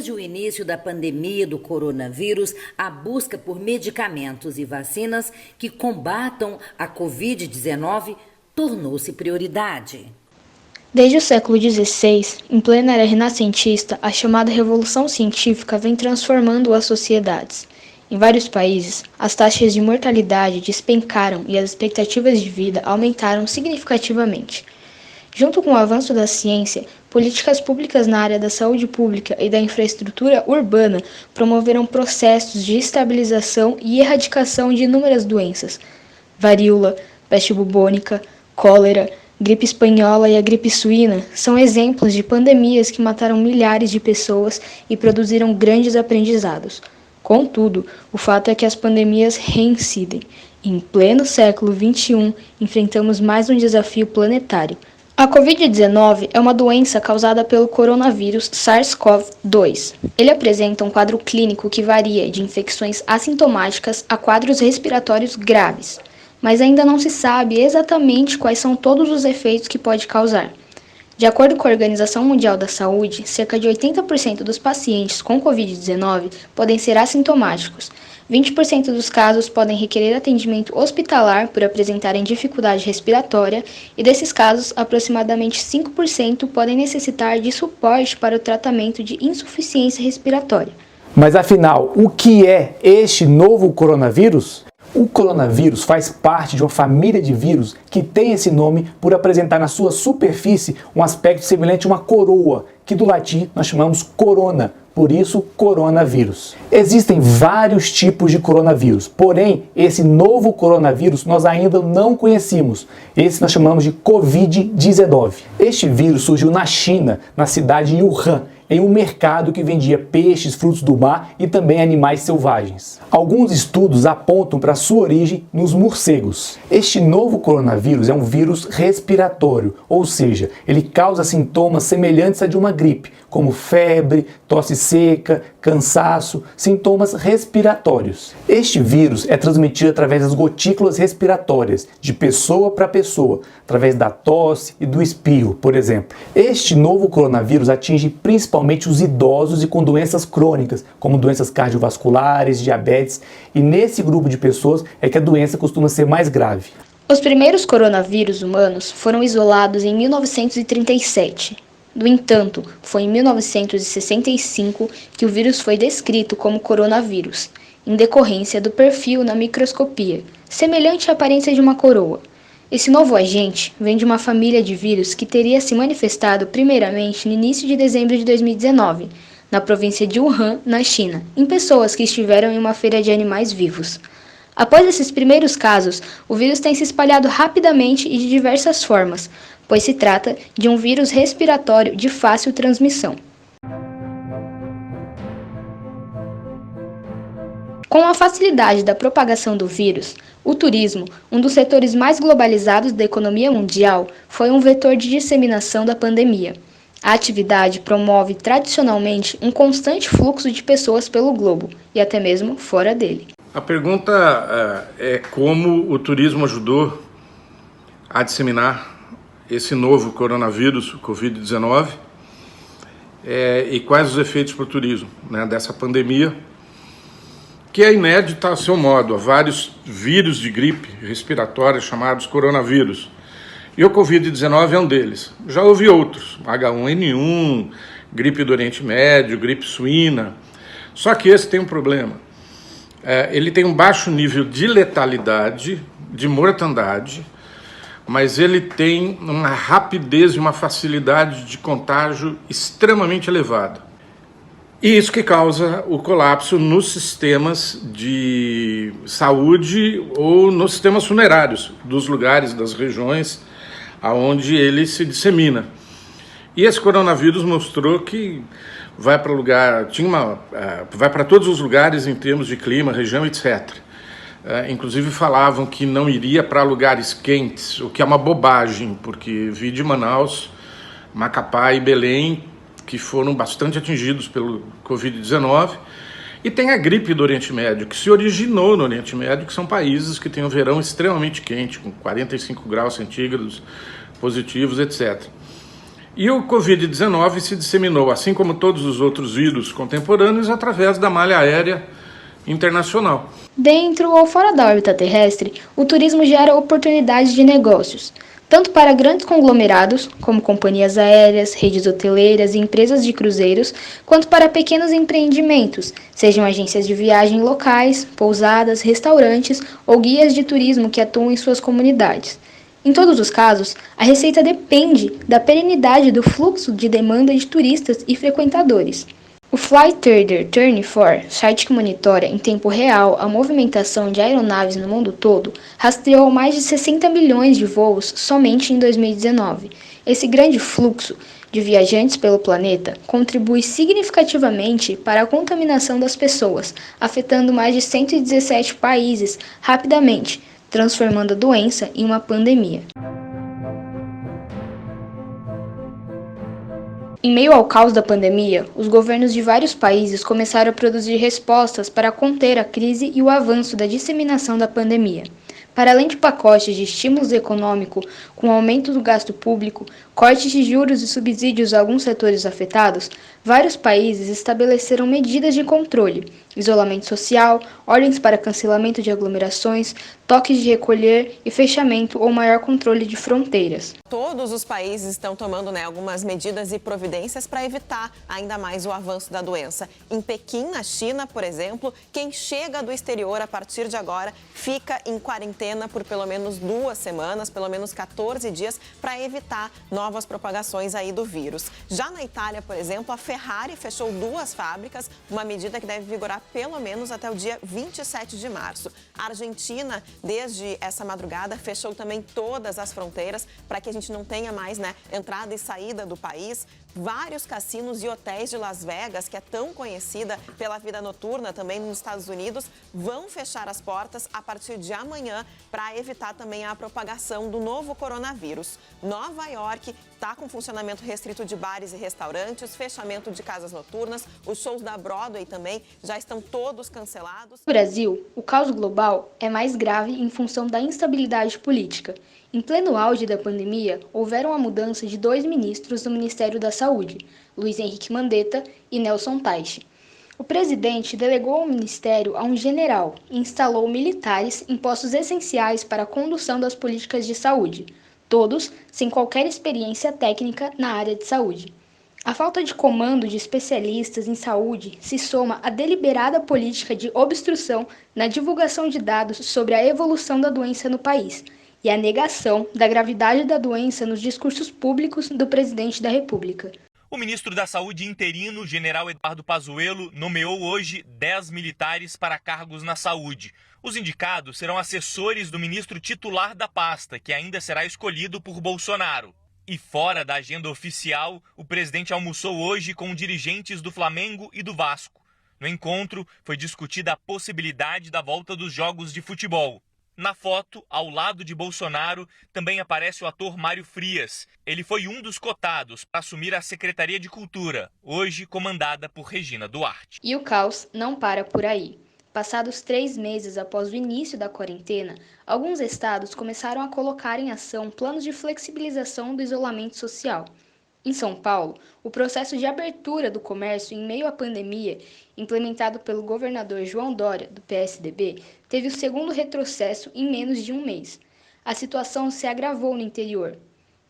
Desde o início da pandemia do coronavírus, a busca por medicamentos e vacinas que combatam a Covid-19 tornou-se prioridade. Desde o século XVI, em plena era renascentista, a chamada Revolução Científica vem transformando as sociedades. Em vários países, as taxas de mortalidade despencaram e as expectativas de vida aumentaram significativamente. Junto com o avanço da ciência, políticas públicas na área da saúde pública e da infraestrutura urbana promoveram processos de estabilização e erradicação de inúmeras doenças: varíola, peste bubônica, cólera, gripe espanhola e a gripe suína são exemplos de pandemias que mataram milhares de pessoas e produziram grandes aprendizados. Contudo, o fato é que as pandemias reincidem. Em pleno século XXI, enfrentamos mais um desafio planetário. A Covid-19 é uma doença causada pelo coronavírus SARS-CoV-2. Ele apresenta um quadro clínico que varia de infecções assintomáticas a quadros respiratórios graves, mas ainda não se sabe exatamente quais são todos os efeitos que pode causar. De acordo com a Organização Mundial da Saúde, cerca de 80% dos pacientes com Covid-19 podem ser assintomáticos. 20% dos casos podem requerer atendimento hospitalar por apresentarem dificuldade respiratória e, desses casos, aproximadamente 5% podem necessitar de suporte para o tratamento de insuficiência respiratória. Mas afinal, o que é este novo coronavírus? O coronavírus faz parte de uma família de vírus que tem esse nome por apresentar na sua superfície um aspecto semelhante a uma coroa, que do latim nós chamamos corona, por isso coronavírus. Existem vários tipos de coronavírus, porém esse novo coronavírus nós ainda não conhecemos. Esse nós chamamos de Covid-19. Este vírus surgiu na China, na cidade de Wuhan, em um mercado que vendia peixes, frutos do mar e também animais selvagens. Alguns estudos apontam para sua origem nos morcegos. Este novo coronavírus é um vírus respiratório, ou seja, ele causa sintomas semelhantes a de uma gripe, como febre, tosse seca, cansaço, sintomas respiratórios. Este vírus é transmitido através das gotículas respiratórias, de pessoa para pessoa, através da tosse e do espirro, por exemplo. Este novo coronavírus atinge principalmente os idosos e com doenças crônicas, como doenças cardiovasculares, diabetes, e nesse grupo de pessoas é que a doença costuma ser mais grave. Os primeiros coronavírus humanos foram isolados em 1937. No entanto, foi em 1965 que o vírus foi descrito como coronavírus, em decorrência do perfil na microscopia, semelhante à aparência de uma coroa. Esse novo agente vem de uma família de vírus que teria se manifestado primeiramente no início de dezembro de 2019, na província de Wuhan, na China, em pessoas que estiveram em uma feira de animais vivos. Após esses primeiros casos, o vírus tem se espalhado rapidamente e de diversas formas, pois se trata de um vírus respiratório de fácil transmissão. Com a facilidade da propagação do vírus, o turismo, um dos setores mais globalizados da economia mundial, foi um vetor de disseminação da pandemia. A atividade promove tradicionalmente um constante fluxo de pessoas pelo globo e até mesmo fora dele. A pergunta é como o turismo ajudou a disseminar esse novo coronavírus, o Covid-19, e quais os efeitos para o turismo, né, dessa pandemia, que é inédita a seu modo. Há vários vírus de gripe respiratória chamados coronavírus, e o Covid-19 é um deles. Já houve outros, H1N1, gripe do Oriente Médio, gripe suína, só que esse tem um problema. Ele tem um baixo nível de letalidade, de mortandade, mas ele tem uma rapidez e uma facilidade de contágio extremamente elevada. E isso que causa o colapso nos sistemas de saúde ou nos sistemas funerários dos lugares, das regiões onde ele se dissemina. E esse coronavírus mostrou que vai para todos os lugares em termos de clima, região, etc. Inclusive falavam que não iria para lugares quentes, o que é uma bobagem, porque vi de Manaus, Macapá e Belém, que foram bastante atingidos pelo Covid-19, e tem a gripe do Oriente Médio, que se originou no Oriente Médio, que são países que têm um verão extremamente quente, com 45 graus centígrados positivos, etc. E o Covid-19 se disseminou, assim como todos os outros vírus contemporâneos, através da malha aérea internacional. Dentro ou fora da órbita terrestre, o turismo gera oportunidades de negócios, tanto para grandes conglomerados, como companhias aéreas, redes hoteleiras e empresas de cruzeiros, quanto para pequenos empreendimentos, sejam agências de viagem locais, pousadas, restaurantes ou guias de turismo que atuam em suas comunidades. Em todos os casos, a receita depende da perenidade do fluxo de demanda de turistas e frequentadores. O Flightradar24, site que monitora em tempo real a movimentação de aeronaves no mundo todo, rastreou mais de 60 milhões de voos somente em 2019. Esse grande fluxo de viajantes pelo planeta contribui significativamente para a contaminação das pessoas, afetando mais de 117 países rapidamente, transformando a doença em uma pandemia. Em meio ao caos da pandemia, os governos de vários países começaram a produzir respostas para conter a crise e o avanço da disseminação da pandemia. Para além de pacotes de estímulos econômicos, com aumento do gasto público, cortes de juros e subsídios a alguns setores afetados, vários países estabeleceram medidas de controle, isolamento social, ordens para cancelamento de aglomerações, toques de recolher e fechamento ou maior controle de fronteiras. Todos os países estão tomando algumas medidas e providências para evitar ainda mais o avanço da doença. Em Pequim, na China, por exemplo, quem chega do exterior a partir de agora fica em quarentena por pelo menos 2 semanas, pelo menos 14 dias, para evitar novas propagações aí do vírus. Já na Itália, por exemplo, a Ferrari fechou 2 fábricas, uma medida que deve vigorar pelo menos até o dia 27 de março. A Argentina, desde essa madrugada, fechou também todas as fronteiras para que a gente não tenha mais entrada e saída do país. Vários cassinos e hotéis de Las Vegas, que é tão conhecida pela vida noturna também nos Estados Unidos, vão fechar as portas a partir de amanhã para evitar também a propagação do novo coronavírus. Nova York está com funcionamento restrito de bares e restaurantes, fechamento de casas noturnas, os shows da Broadway também já estão todos cancelados. No Brasil, o caos global é mais grave em função da instabilidade política. Em pleno auge da pandemia, houveram a mudança de 2 ministros no Ministério da Saúde, Luiz Henrique Mandetta e Nelson Teich. O presidente delegou ao ministério a um general e instalou militares em postos essenciais para a condução das políticas de saúde, todos sem qualquer experiência técnica na área de saúde. A falta de comando de especialistas em saúde se soma à deliberada política de obstrução na divulgação de dados sobre a evolução da doença no país e a negação da gravidade da doença nos discursos públicos do presidente da República. O ministro da Saúde interino, general Eduardo Pazuello, nomeou hoje 10 militares para cargos na saúde. Os indicados serão assessores do ministro titular da pasta, que ainda será escolhido por Bolsonaro. E fora da agenda oficial, o presidente almoçou hoje com dirigentes do Flamengo e do Vasco. No encontro, foi discutida a possibilidade da volta dos jogos de futebol. Na foto, ao lado de Bolsonaro, também aparece o ator Mário Frias. Ele foi um dos cotados para assumir a Secretaria de Cultura, hoje comandada por Regina Duarte. E o caos não para por aí. Passados 3 meses após o início da quarentena, alguns estados começaram a colocar em ação planos de flexibilização do isolamento social. Em São Paulo, o processo de abertura do comércio em meio à pandemia, implementado pelo governador João Dória, do PSDB, teve o segundo retrocesso em menos de um mês. A situação se agravou no interior.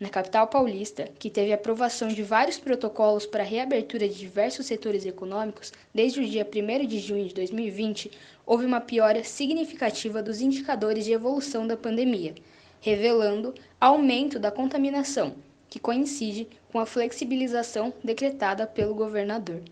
Na capital paulista, que teve aprovação de vários protocolos para a reabertura de diversos setores econômicos desde o dia 1º de junho de 2020, houve uma piora significativa dos indicadores de evolução da pandemia, revelando aumento da contaminação, que coincide com a flexibilização decretada pelo governador.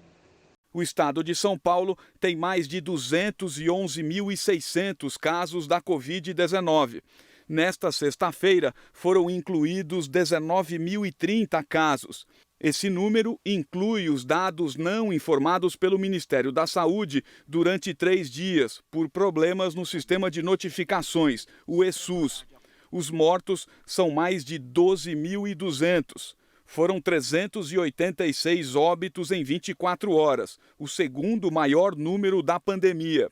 O estado de São Paulo tem mais de 211.600 casos da Covid-19. Nesta sexta-feira, foram incluídos 19.030 casos. Esse número inclui os dados não informados pelo Ministério da Saúde durante 3 dias, por problemas no sistema de notificações, o ESUS. Os mortos são mais de 12.200. Foram 386 óbitos em 24 horas, o segundo maior número da pandemia.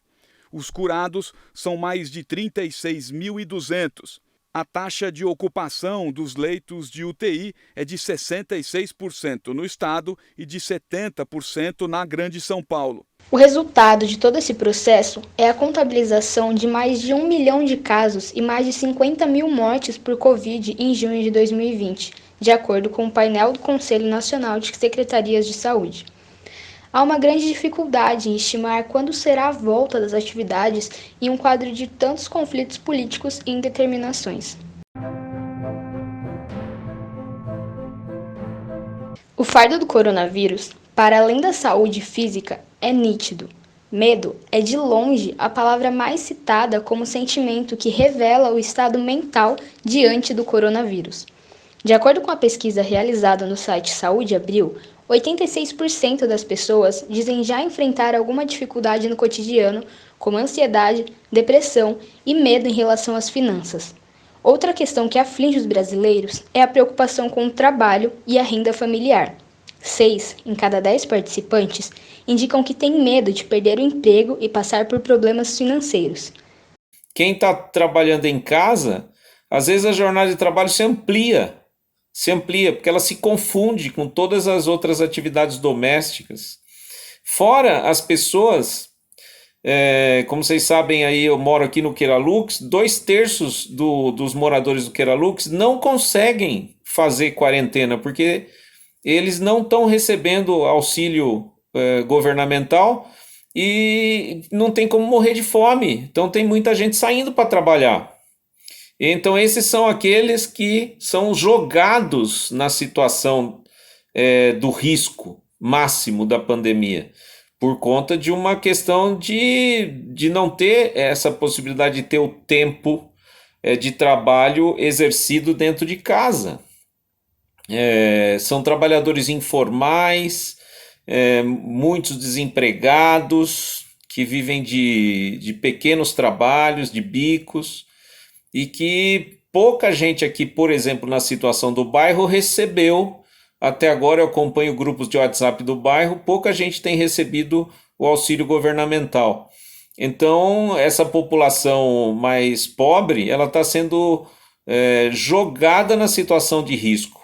Os curados são mais de 36.200. A taxa de ocupação dos leitos de UTI é de 66% no estado e de 70% na Grande São Paulo. O resultado de todo esse processo é a contabilização de mais de 1 milhão de casos e mais de 50 mil mortes por Covid em junho de 2020, de acordo com o painel do Conselho Nacional de Secretarias de Saúde. Há uma grande dificuldade em estimar quando será a volta das atividades em um quadro de tantos conflitos políticos e indeterminações. O fardo do coronavírus, para além da saúde física, é nítido. Medo é de longe a palavra mais citada como sentimento que revela o estado mental diante do coronavírus. De acordo com a pesquisa realizada no site Saúde Abril, 86% das pessoas dizem já enfrentar alguma dificuldade no cotidiano, como ansiedade, depressão e medo em relação às finanças. Outra questão que aflige os brasileiros é a preocupação com o trabalho e a renda familiar. 6 em cada 10 participantes indicam que têm medo de perder o emprego e passar por problemas financeiros. Quem está trabalhando em casa, às vezes a jornada de trabalho se amplia, porque ela se confunde com todas as outras atividades domésticas. Fora as pessoas, como vocês sabem aí, eu moro aqui no Queralux, 2/3 dos moradores do Queralux não conseguem fazer quarentena, porque eles não estão recebendo auxílio governamental e não tem como morrer de fome. Então tem muita gente saindo para trabalhar. Então esses são aqueles que são jogados na situação do risco máximo da pandemia, por conta de uma questão de não ter essa possibilidade de ter o tempo de trabalho exercido dentro de casa. São trabalhadores informais, muitos desempregados, que vivem de pequenos trabalhos, de bicos, e que pouca gente aqui, por exemplo, na situação do bairro, recebeu. Até agora eu acompanho grupos de WhatsApp do bairro, pouca gente tem recebido o auxílio governamental. Então, essa população mais pobre, ela está sendo jogada na situação de risco.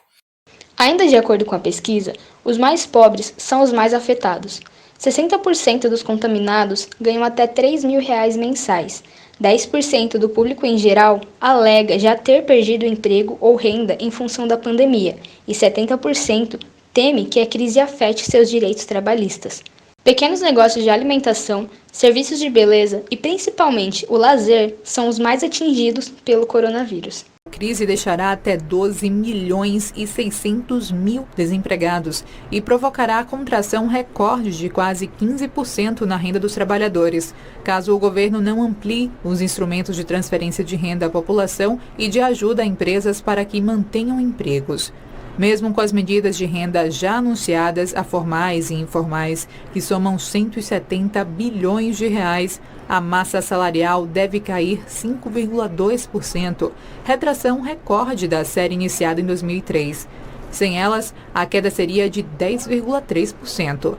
Ainda de acordo com a pesquisa, os mais pobres são os mais afetados. 60% dos contaminados ganham até R$ 3.000 mensais. 10% do público em geral alega já ter perdido o emprego ou renda em função da pandemia e 70% teme que a crise afete seus direitos trabalhistas. Pequenos negócios de alimentação, serviços de beleza e principalmente o lazer são os mais atingidos pelo coronavírus. A crise deixará até 12 milhões e 600 mil desempregados e provocará a contração recorde de quase 15% na renda dos trabalhadores, caso o governo não amplie os instrumentos de transferência de renda à população e de ajuda a empresas para que mantenham empregos. Mesmo com as medidas de renda já anunciadas a formais e informais, que somam 170 bilhões de reais, a massa salarial deve cair 5,2%, retração recorde da série iniciada em 2003. Sem elas, a queda seria de 10,3%.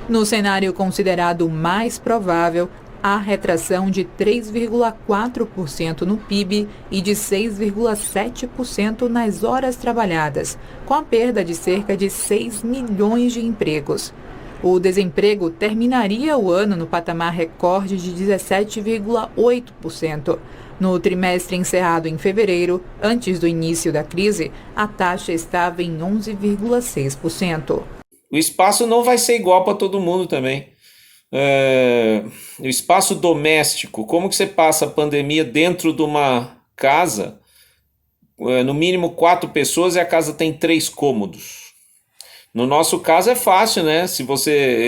No cenário considerado mais provável, há retração de 3,4% no PIB e de 6,7% nas horas trabalhadas, com a perda de cerca de 6 milhões de empregos. O desemprego terminaria o ano no patamar recorde de 17,8%. No trimestre encerrado em fevereiro, antes do início da crise, a taxa estava em 11,6%. O espaço não vai ser igual para todo mundo também. O espaço doméstico, como que você passa a pandemia dentro de uma casa, no mínimo 4 pessoas e a casa tem 3 cômodos? No nosso caso é fácil, né?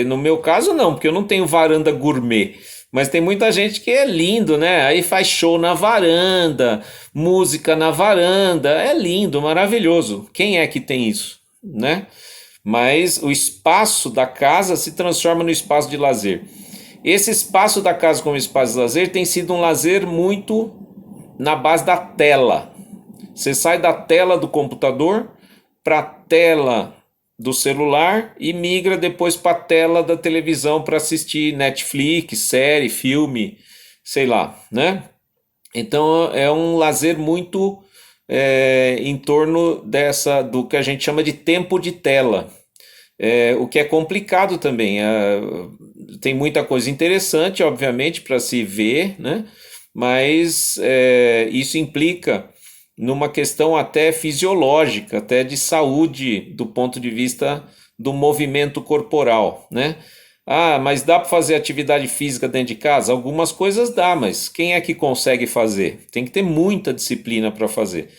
No meu caso não, porque eu não tenho varanda gourmet, mas tem muita gente que é lindo, né? Aí faz show na varanda, música na varanda, é lindo, maravilhoso. Quem é que tem isso, né? Mas o espaço da casa se transforma no espaço de lazer. Esse espaço da casa como espaço de lazer tem sido um lazer muito na base da tela. Você sai da tela do computador para a tela do celular e migra depois para a tela da televisão para assistir Netflix, série, filme, sei lá, né? Então é um lazer muito em torno do que a gente chama de tempo de tela. O que é complicado também. Tem muita coisa interessante, obviamente, para se ver, né? Mas isso implica numa questão até fisiológica, até de saúde, do ponto de vista do movimento corporal, né? Mas dá para fazer atividade física dentro de casa? Algumas coisas dá, mas quem é que consegue fazer? Tem que ter muita disciplina para fazer.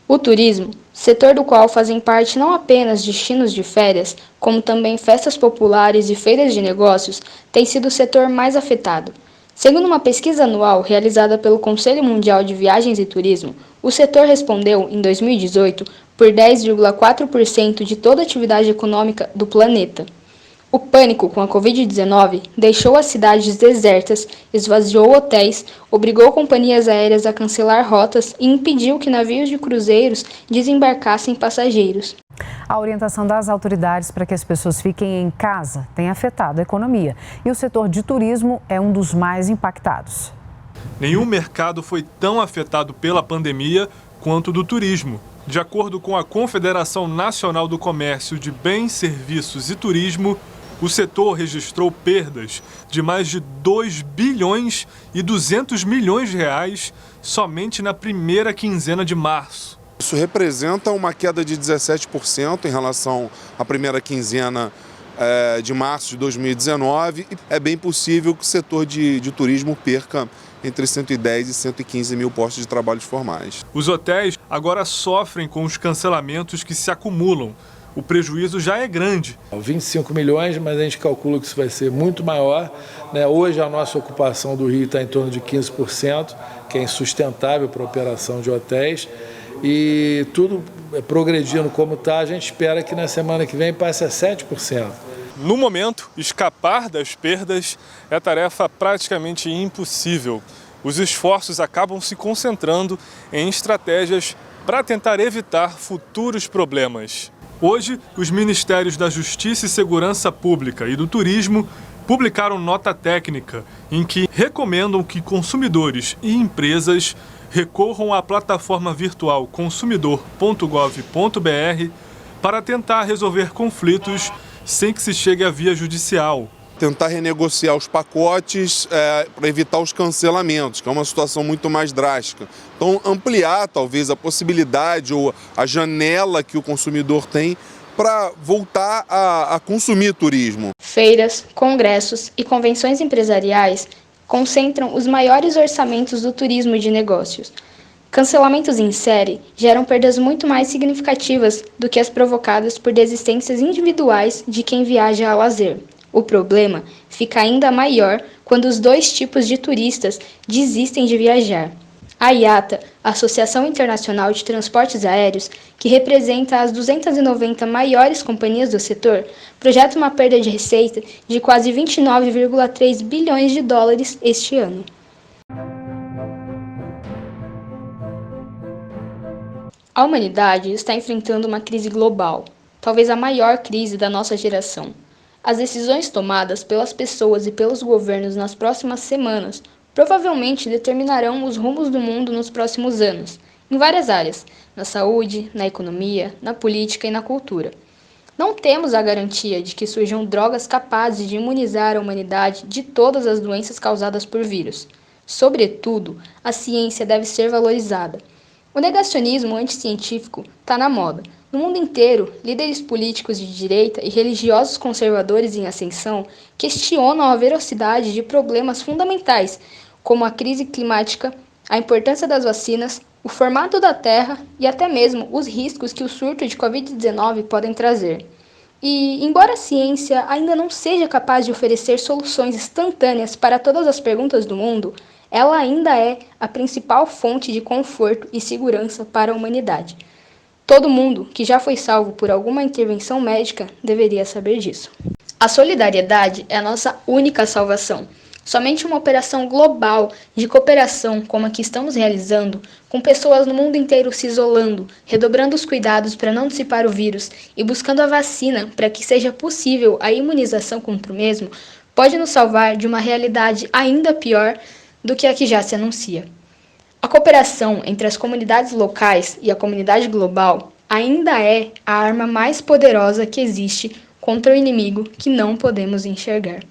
O turismo, setor do qual fazem parte não apenas destinos de férias, como também festas populares e feiras de negócios, tem sido o setor mais afetado. Segundo uma pesquisa anual realizada pelo Conselho Mundial de Viagens e Turismo, o setor respondeu, em 2018, por 10,4% de toda a atividade econômica do planeta. O pânico com a Covid-19 deixou as cidades desertas, esvaziou hotéis, obrigou companhias aéreas a cancelar rotas e impediu que navios de cruzeiros desembarcassem passageiros. A orientação das autoridades para que as pessoas fiquem em casa tem afetado a economia e o setor de turismo é um dos mais impactados. Nenhum mercado foi tão afetado pela pandemia quanto o do turismo. De acordo com a Confederação Nacional do Comércio de Bens, Serviços e Turismo, o setor registrou perdas de mais de 2 bilhões e 200 milhões de reais somente na primeira quinzena de março. Isso representa uma queda de 17% em relação à primeira quinzena de março de 2019. É bem possível que o setor de turismo perca entre 110 e 115 mil postos de trabalho formais. Os hotéis agora sofrem com os cancelamentos que se acumulam. O prejuízo já é grande. 25 milhões, mas a gente calcula que isso vai ser muito maior, né? Hoje a nossa ocupação do Rio está em torno de 15%, que é insustentável para a operação de hotéis. E tudo progredindo como está, a gente espera que na semana que vem passe a 7%. No momento, escapar das perdas é tarefa praticamente impossível. Os esforços acabam se concentrando em estratégias para tentar evitar futuros problemas. Hoje, os Ministérios da Justiça e Segurança Pública e do Turismo publicaram nota técnica em que recomendam que consumidores e empresas recorram à plataforma virtual consumidor.gov.br para tentar resolver conflitos sem que se chegue à via judicial. Tentar renegociar os pacotes para evitar os cancelamentos, que é uma situação muito mais drástica. Então, ampliar talvez a possibilidade ou a janela que o consumidor tem para voltar a consumir turismo. Feiras, congressos e convenções empresariais concentram os maiores orçamentos do turismo de negócios. Cancelamentos em série geram perdas muito mais significativas do que as provocadas por desistências individuais de quem viaja a lazer. O problema fica ainda maior quando os dois tipos de turistas desistem de viajar. A IATA, Associação Internacional de Transportes Aéreos, que representa as 290 maiores companhias do setor, projeta uma perda de receita de quase 29,3 bilhões de dólares este ano. A humanidade está enfrentando uma crise global, talvez a maior crise da nossa geração. As decisões tomadas pelas pessoas e pelos governos nas próximas semanas provavelmente determinarão os rumos do mundo nos próximos anos, em várias áreas, na saúde, na economia, na política e na cultura. Não temos a garantia de que surjam drogas capazes de imunizar a humanidade de todas as doenças causadas por vírus. Sobretudo, a ciência deve ser valorizada. O negacionismo anticientífico está na moda. No mundo inteiro, líderes políticos de direita e religiosos conservadores em ascensão questionam a veracidade de problemas fundamentais, como a crise climática, a importância das vacinas, o formato da Terra e até mesmo os riscos que o surto de Covid-19 podem trazer. E, embora a ciência ainda não seja capaz de oferecer soluções instantâneas para todas as perguntas do mundo, ela ainda é a principal fonte de conforto e segurança para a humanidade. Todo mundo que já foi salvo por alguma intervenção médica deveria saber disso. A solidariedade é a nossa única salvação. Somente uma operação global de cooperação como a que estamos realizando, com pessoas no mundo inteiro se isolando, redobrando os cuidados para não dissipar o vírus e buscando a vacina para que seja possível a imunização contra o mesmo, pode nos salvar de uma realidade ainda pior do que a que já se anuncia. A cooperação entre as comunidades locais e a comunidade global ainda é a arma mais poderosa que existe contra o inimigo que não podemos enxergar.